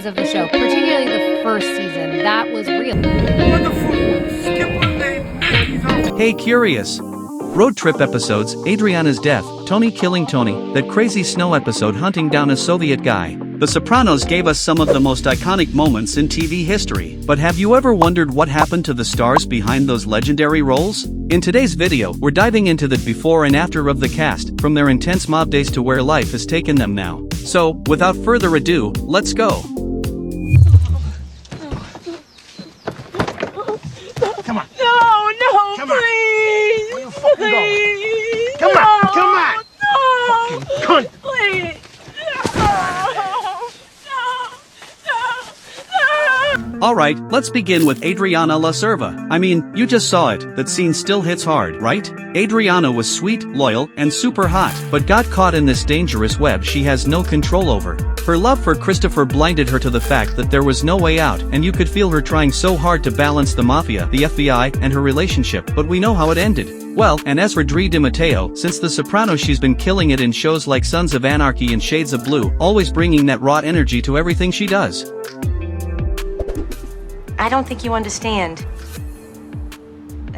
seasons of the show, particularly the first season. That was real. Hey Curious! Road trip episodes, Adriana's death, Tony killing Tony, that crazy snow episode hunting down a Soviet guy. The Sopranos gave us some of the most iconic moments in TV history, but have you ever wondered what happened to the stars behind those legendary roles? In today's video, we're diving into the before and after of the cast, from their intense mob days to where life has taken them now. So, without further ado, let's go! Come on. No, Come please. On. Please. Come on, come on. No. Fucking cunt. Please. Alright, let's begin with Adriana La Cerva. I mean, you just saw it, that scene still hits hard, right? Adriana was sweet, loyal, and super hot, but got caught in this dangerous web she has no control over. Her love for Christopher blinded her to the fact that there was no way out, and you could feel her trying so hard to balance the mafia, the FBI, and her relationship, but we know how it ended. Well, and as for Drea Matteo, since The Sopranos she's been killing it in shows like Sons of Anarchy and Shades of Blue, always bringing that raw energy to everything she does. I don't think you understand.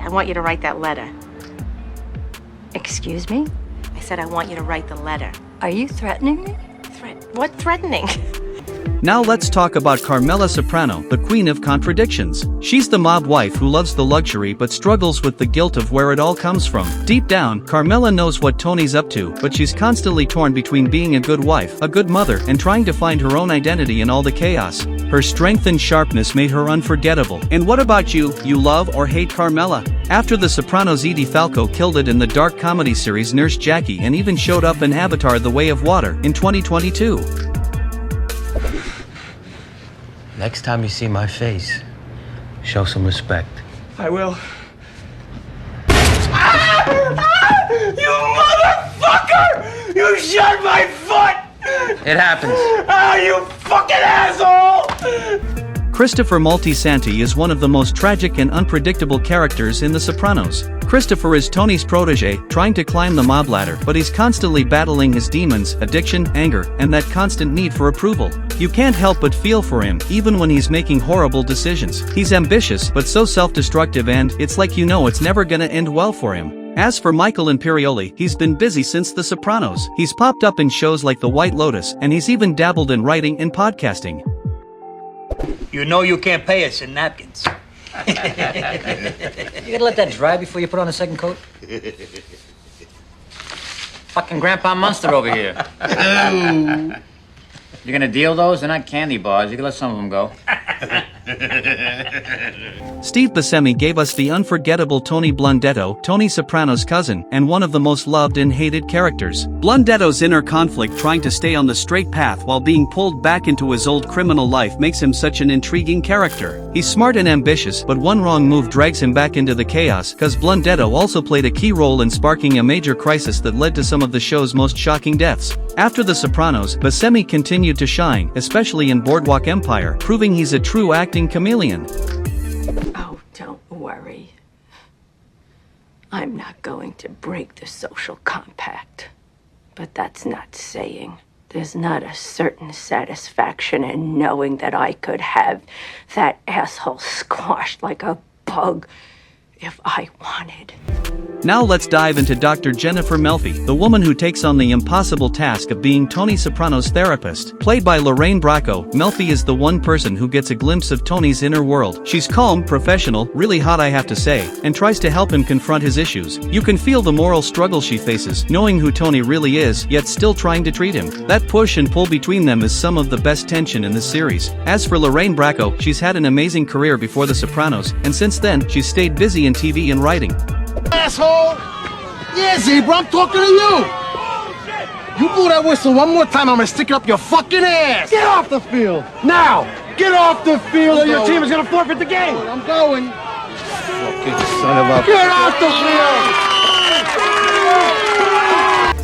I want you to write that letter. Excuse me? I said I want you to write the letter. Are you threatening me? What threatening? Now let's talk about Carmela Soprano, the queen of contradictions. She's the mob wife who loves the luxury but struggles with the guilt of where it all comes from. Deep down, Carmela knows what Tony's up to, but she's constantly torn between being a good wife, a good mother, and trying to find her own identity in all the chaos. Her strength and sharpness made her unforgettable. And what about you? You love or hate Carmela? After The Sopranos, Edie Falco killed it in the dark comedy series Nurse Jackie and even showed up in Avatar: The Way of Water in 2022. Next time you see my face, show some respect. I will. You motherfucker! You shot my foot! It happens. You fucking asshole! Christopher Moltisanti is one of the most tragic and unpredictable characters in The Sopranos. Christopher is Tony's protege, trying to climb the mob ladder, but he's constantly battling his demons, addiction, anger, and that constant need for approval. You can't help but feel for him, even when he's making horrible decisions. He's ambitious, but so self-destructive, and it's like you know it's never gonna end well for him. As for Michael Imperioli, he's been busy since The Sopranos. He's popped up in shows like The White Lotus, and he's even dabbled in writing and podcasting. You know you can't pay us in napkins. You gotta let that dry before you put on a second coat? Fucking Grandpa Munster over here. You're gonna deal those? They're not candy bars. You can let some of them go. Steve Buscemi gave us the unforgettable Tony Blundetto, Tony Soprano's cousin, and one of the most loved and hated characters. Blundetto's inner conflict trying to stay on the straight path while being pulled back into his old criminal life makes him such an intriguing character. He's smart and ambitious, but one wrong move drags him back into the chaos, cause Blundetto also played a key role in sparking a major crisis that led to some of the show's most shocking deaths. After The Sopranos, Buscemi continued to shine, especially in Boardwalk Empire, proving he's a true acting chameleon. Oh, don't worry. I'm not going to break the social compact. But that's not saying there's not a certain satisfaction in knowing that I could have that asshole squashed like a bug if I wanted. Now let's dive into Dr. Jennifer Melfi, the woman who takes on the impossible task of being Tony Soprano's therapist. Played by Lorraine Bracco, Melfi is the one person who gets a glimpse of Tony's inner world. She's calm, professional, really hot I have to say, and tries to help him confront his issues. You can feel the moral struggle she faces, knowing who Tony really is, yet still trying to treat him. That push and pull between them is some of the best tension in the series. As for Lorraine Bracco, she's had an amazing career before The Sopranos, and since then, she's stayed busy in TV and writing. Asshole! Yeah, Zebra, I'm talking to you! You blow that whistle one more time, I'm gonna stick it up your fucking ass! Get off the field! Now! Get off the field or your team is gonna forfeit the game! I'm going! Fucking son of a... Get off the field!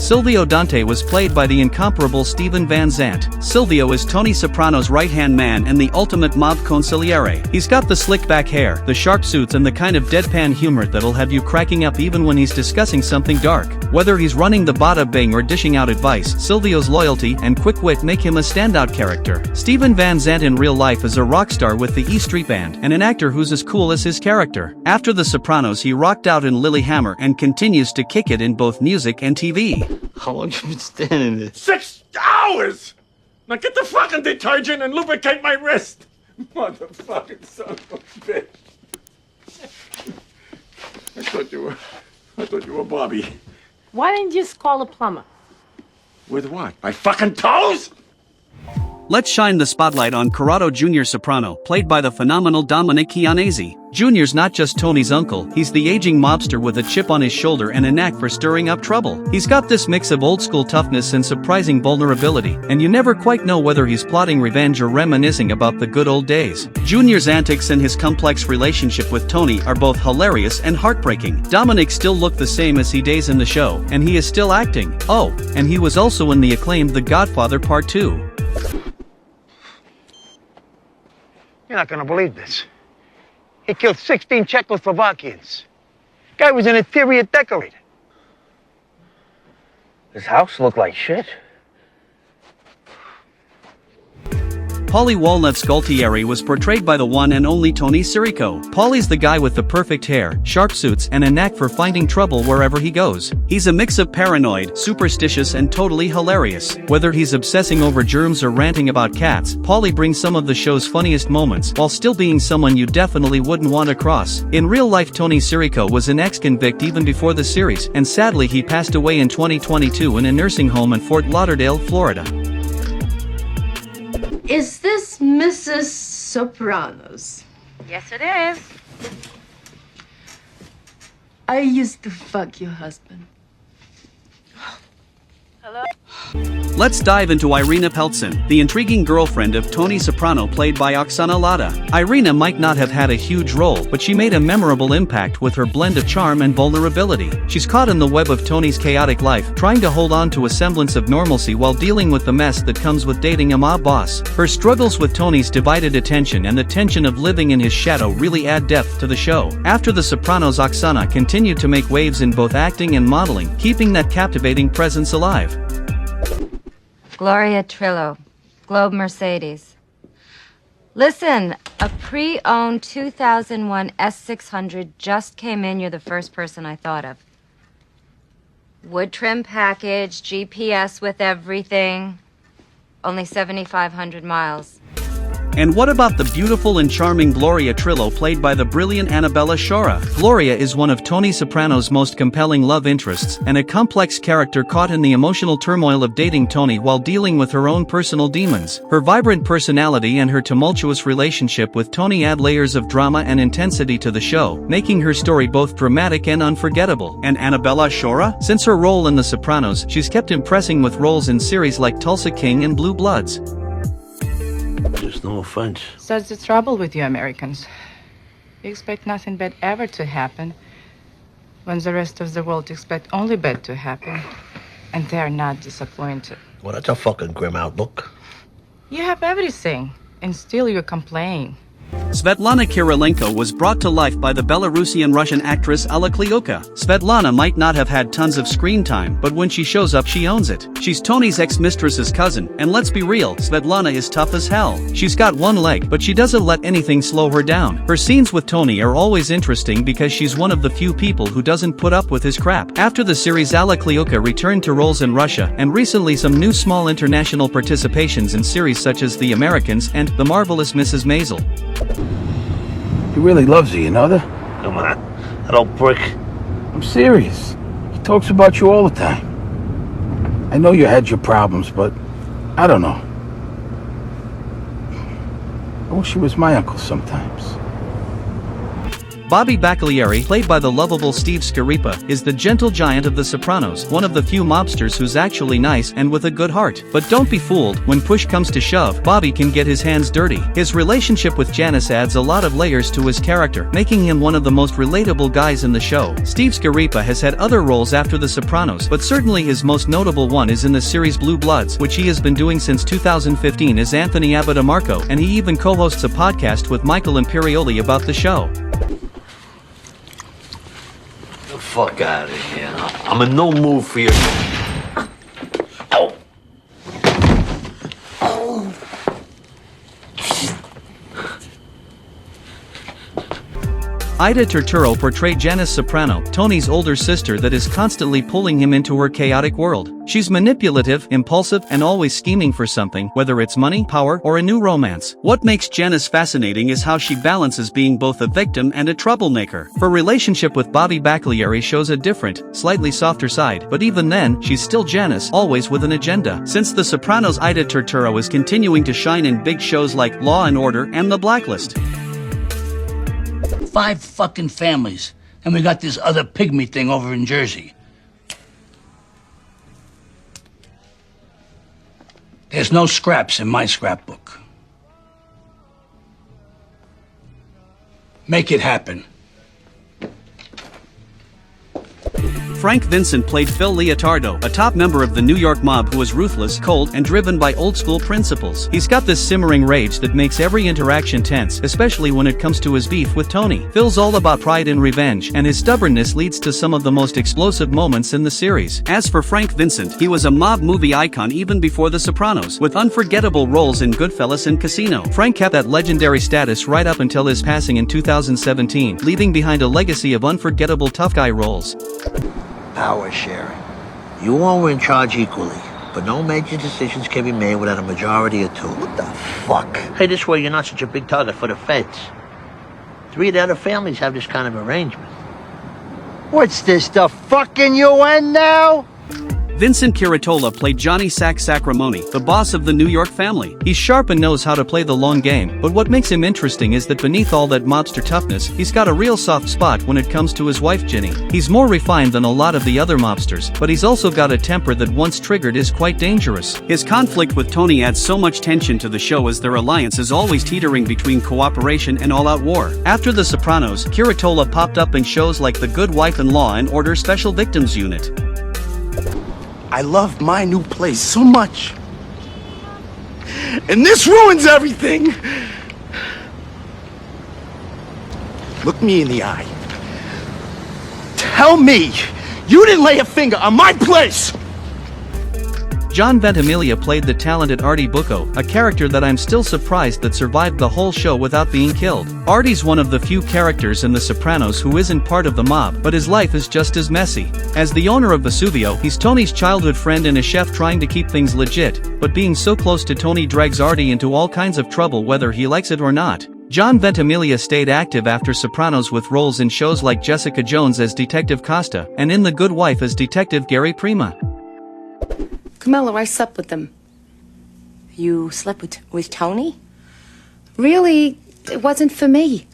Silvio Dante was played by the incomparable Steven Van Zandt. Silvio is Tony Soprano's right-hand man and the ultimate mob consigliere. He's got the slick-back hair, the sharp suits and the kind of deadpan humor that'll have you cracking up even when he's discussing something dark. Whether he's running the bada bing or dishing out advice, Silvio's loyalty and quick wit make him a standout character. Steven Van Zandt in real life is a rock star with the E Street Band and an actor who's as cool as his character. After The Sopranos, he rocked out in Lilyhammer and continues to kick it in both music and TV. How long you been standing there? 6 hours! Now get the fucking detergent and lubricate my wrist! Motherfucking son of a bitch. I thought you were Bobby. Why didn't you just call a plumber? With what? My fucking toes? Let's shine the spotlight on Corrado Jr. Soprano, played by the phenomenal Dominic Chianese. Jr.'s not just Tony's uncle, he's the aging mobster with a chip on his shoulder and a knack for stirring up trouble. He's got this mix of old-school toughness and surprising vulnerability, and you never quite know whether he's plotting revenge or reminiscing about the good old days. Jr.'s antics and his complex relationship with Tony are both hilarious and heartbreaking. Dominic still looked the same as he does in the show, and he is still acting. Oh, and he was also in the acclaimed The Godfather Part 2. You're not gonna believe this. He killed 16 Czechoslovakians. Guy was an interior decorator. His house looked like shit. Paulie Walnuts Gualtieri was portrayed by the one and only Tony Sirico. Paulie's the guy with the perfect hair, sharp suits and a knack for finding trouble wherever he goes. He's a mix of paranoid, superstitious and totally hilarious. Whether he's obsessing over germs or ranting about cats, Paulie brings some of the show's funniest moments while still being someone you definitely wouldn't want to cross. In real life, Tony Sirico was an ex-convict even before the series, and sadly he passed away in 2022 in a nursing home in Fort Lauderdale, Florida. Is this Mrs. Sopranos? Yes, it is. I used to fuck your husband. Hello? Let's dive into Irina Peltsin, the intriguing girlfriend of Tony Soprano played by Oksana Lada. Irina might not have had a huge role, but she made a memorable impact with her blend of charm and vulnerability. She's caught in the web of Tony's chaotic life, trying to hold on to a semblance of normalcy while dealing with the mess that comes with dating a mob boss. Her struggles with Tony's divided attention and the tension of living in his shadow really add depth to the show. After The Sopranos, Oksana continued to make waves in both acting and modeling, keeping that captivating presence alive. Gloria Trillo, Globe Mercedes. Listen, a pre-owned 2001 S600 just came in. You're the first person I thought of. Wood trim package, GPS with everything. Only 7,500 miles. And what about the beautiful and charming Gloria Trillo played by the brilliant Annabella Sciorra? Gloria is one of Tony Soprano's most compelling love interests and a complex character caught in the emotional turmoil of dating Tony while dealing with her own personal demons. Her vibrant personality and her tumultuous relationship with Tony add layers of drama and intensity to the show, making her story both dramatic and unforgettable. And Annabella Sciorra? Since her role in The Sopranos, she's kept impressing with roles in series like Tulsa King and Blue Bloods. There's no offense. So that's the trouble with you Americans. You expect nothing bad ever to happen, when the rest of the world expect only bad to happen, and they're not disappointed. Well, that's a fucking grim outlook. You have everything, and still you complain. Svetlana Kirilenko was brought to life by the Belarusian-Russian actress Alla Klioka. Svetlana might not have had tons of screen time, but when she shows up she owns it. She's Tony's ex-mistress's cousin, and let's be real, Svetlana is tough as hell. She's got one leg, but she doesn't let anything slow her down. Her scenes with Tony are always interesting because she's one of the few people who doesn't put up with his crap. After the series, Alla Klioka returned to roles in Russia, and recently some new small international participations in series such as The Americans and The Marvelous Mrs. Maisel. He really loves you, you know that? Come on, that old prick. I'm serious. He talks about you all the time. I know you had your problems, but I don't know. I wish he was my uncle sometimes. Bobby Baccalieri, played by the lovable Steve Scaripa, is the gentle giant of The Sopranos, one of the few mobsters who's actually nice and with a good heart. But don't be fooled, when push comes to shove, Bobby can get his hands dirty. His relationship with Janice adds a lot of layers to his character, making him one of the most relatable guys in the show. Steve Scaripa has had other roles after The Sopranos, but certainly his most notable one is in the series Blue Bloods, which he has been doing since 2015 as Anthony Abitamarco, and he even co-hosts a podcast with Michael Imperioli about the show. The fuck out of here. I'm in no mood for your... Ow. Oh. Ida Turturro portrayed Janice Soprano, Tony's older sister that is constantly pulling him into her chaotic world. She's manipulative, impulsive, and always scheming for something, whether it's money, power, or a new romance. What makes Janice fascinating is how she balances being both a victim and a troublemaker. Her relationship with Bobby Baccalieri shows a different, slightly softer side, but even then, she's still Janice, always with an agenda. Since The Sopranos, Ida Turturro is continuing to shine in big shows like Law and Order and The Blacklist. 5 fucking families, and we got this other pygmy thing over in Jersey. There's no scraps in my scrapbook. Make it happen. Frank Vincent played Phil Leotardo, a top member of the New York mob who is ruthless, cold, and driven by old-school principles. He's got this simmering rage that makes every interaction tense, especially when it comes to his beef with Tony. Phil's all about pride and revenge, and his stubbornness leads to some of the most explosive moments in the series. As for Frank Vincent, he was a mob movie icon even before The Sopranos, with unforgettable roles in Goodfellas and Casino. Frank kept that legendary status right up until his passing in 2017, leaving behind a legacy of unforgettable tough guy roles. Power sharing. You all were in charge equally, but no major decisions can be made without a majority of 2. What the fuck? Hey, this way you're not such a big target for the feds. 3 of the other families have this kind of arrangement. What's this, the fucking UN now? Vincent Curatola played Johnny Sack Sacramone, the boss of the New York family. He's sharp and knows how to play the long game, but what makes him interesting is that beneath all that mobster toughness, he's got a real soft spot when it comes to his wife Ginny. He's more refined than a lot of the other mobsters, but he's also got a temper that once triggered is quite dangerous. His conflict with Tony adds so much tension to the show as their alliance is always teetering between cooperation and all-out war. After The Sopranos, Curatola popped up in shows like The Good Wife and Law and Order Special Victims Unit. I love my new place so much. And this ruins everything. Look me in the eye. Tell me you didn't lay a finger on my place. John Ventimiglia played the talented Artie Bucco, a character that I'm still surprised that survived the whole show without being killed. Artie's one of the few characters in The Sopranos who isn't part of the mob, but his life is just as messy. As the owner of Vesuvio, he's Tony's childhood friend and a chef trying to keep things legit, but being so close to Tony drags Artie into all kinds of trouble whether he likes it or not. John Ventimiglia stayed active after Sopranos with roles in shows like Jessica Jones as Detective Costa, and in The Good Wife as Detective Gary Prima. Carmela, I slept with them. You slept with Tony? Really, it wasn't for me.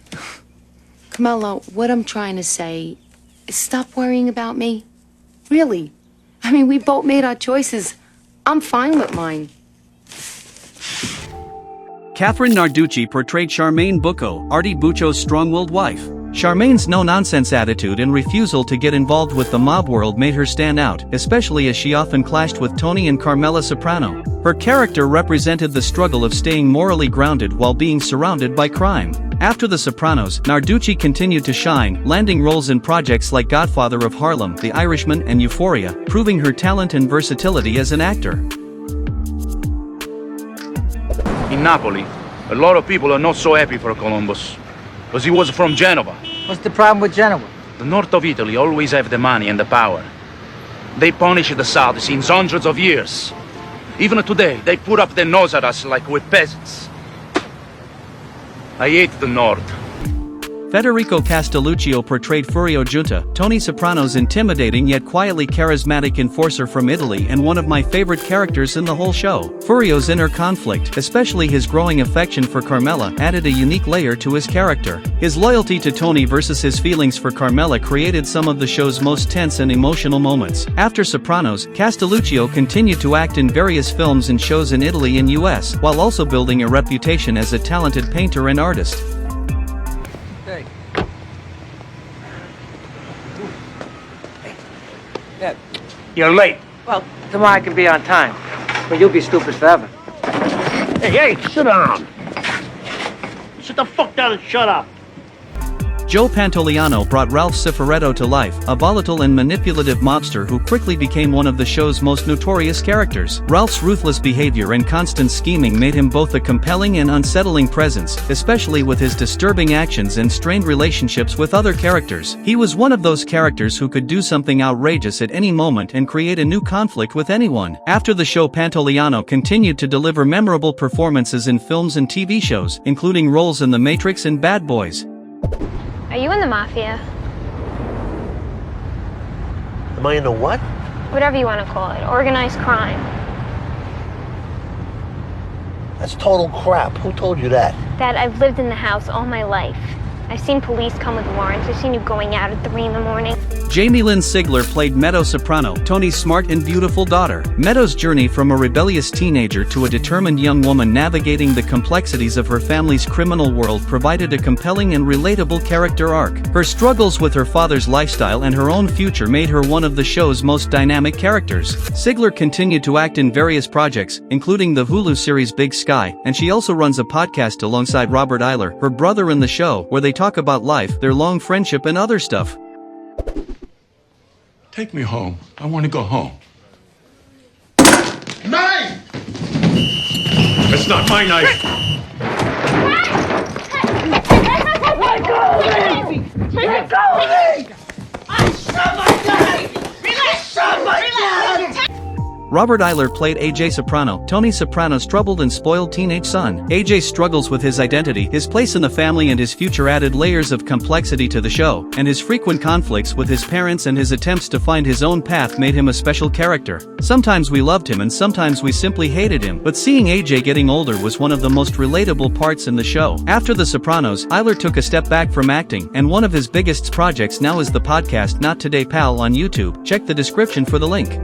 Carmela, what I'm trying to say is stop worrying about me. Really. I mean, we both made our choices. I'm fine with mine. Catherine Narducci portrayed Charmaine Bucco, Artie Bucco's strong-willed wife. Charmaine's no-nonsense attitude and refusal to get involved with the mob world made her stand out, especially as she often clashed with Tony and Carmela Soprano. Her character represented the struggle of staying morally grounded while being surrounded by crime. After The Sopranos, Narducci continued to shine, landing roles in projects like Godfather of Harlem, The Irishman, and Euphoria, proving her talent and versatility as an actor. In Napoli, a lot of people are not so happy for Columbus, because he was from Genova. What's the problem with Genova? The north of Italy always have the money and the power. They punish the south since hundreds of years. Even today, they put up their nose at us like we're peasants. I hate the north. Federico Castelluccio portrayed Furio Giunta, Tony Soprano's intimidating yet quietly charismatic enforcer from Italy and one of my favorite characters in the whole show. Furio's inner conflict, especially his growing affection for Carmela, added a unique layer to his character. His loyalty to Tony versus his feelings for Carmela created some of the show's most tense and emotional moments. After Sopranos, Castelluccio continued to act in various films and shows in Italy and US, while also building a reputation as a talented painter and artist. You're late. Well, tomorrow I can be on time. But you'll be stupid forever. Hey, sit down. Sit the fuck down and shut up. Joe Pantoliano brought Ralph Cifaretto to life, a volatile and manipulative mobster who quickly became one of the show's most notorious characters. Ralph's ruthless behavior and constant scheming made him both a compelling and unsettling presence, especially with his disturbing actions and strained relationships with other characters. He was one of those characters who could do something outrageous at any moment and create a new conflict with anyone. After the show, Pantoliano continued to deliver memorable performances in films and TV shows, including roles in The Matrix and Bad Boys. Are you in the mafia? Am I in the what? Whatever you want to call it. Organized crime. That's total crap. Who told you that? Dad, I've lived in the house all my life. I've seen police come with warrants. I've seen you going out at 3 in the morning. Jamie Lynn Sigler played Matteo Soprano, Tony's smart and beautiful daughter. Matteo's journey from a rebellious teenager to a determined young woman navigating the complexities of her family's criminal world provided a compelling and relatable character arc. Her struggles with her father's lifestyle and her own future made her one of the show's most dynamic characters. Sigler continued to act in various projects, including the Hulu series Big Sky, and she also runs a podcast alongside Robert Eiler, her brother in the show, where they talk about life, their long friendship and other stuff. Take me home. I want to go home. Knife! It's not my knife. Let go of me! Let go of me! I shot my dad! I shot my dad! Robert Eiler played AJ Soprano, Tony Soprano's troubled and spoiled teenage son. AJ struggles with his identity, his place in the family, and his future added layers of complexity to the show, and his frequent conflicts with his parents and his attempts to find his own path made him a special character. Sometimes we loved him and sometimes we simply hated him, but seeing AJ getting older was one of the most relatable parts in the show. After The Sopranos, Eiler took a step back from acting, and one of his biggest projects now is the podcast Not Today Pal on YouTube. Check the description for the link.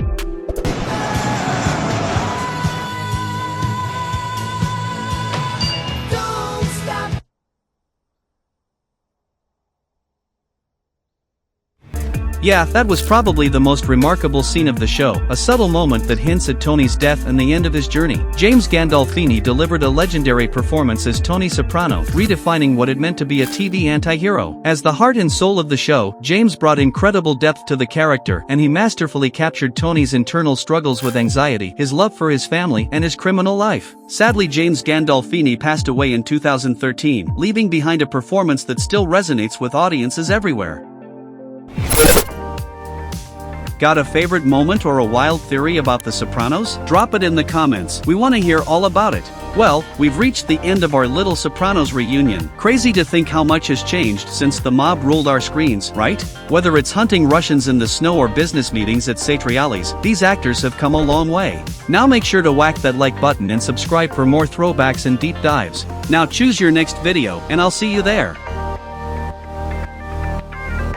Yeah, that was probably the most remarkable scene of the show, a subtle moment that hints at Tony's death and the end of his journey. James Gandolfini delivered a legendary performance as Tony Soprano, redefining what it meant to be a TV anti-hero. As the heart and soul of the show, James brought incredible depth to the character, and he masterfully captured Tony's internal struggles with anxiety, his love for his family, and his criminal life. Sadly, James Gandolfini passed away in 2013, leaving behind a performance that still resonates with audiences everywhere. Got a favorite moment or a wild theory about The Sopranos? Drop it in the comments. We want to hear all about it. Well, we've reached the end of our little Sopranos reunion. Crazy to think how much has changed since the mob ruled our screens, right? Whether it's hunting Russians in the snow or business meetings at Satriali's, these actors have come a long way. Now make sure to whack that like button and subscribe for more throwbacks and deep dives. Now choose your next video, and I'll see you there.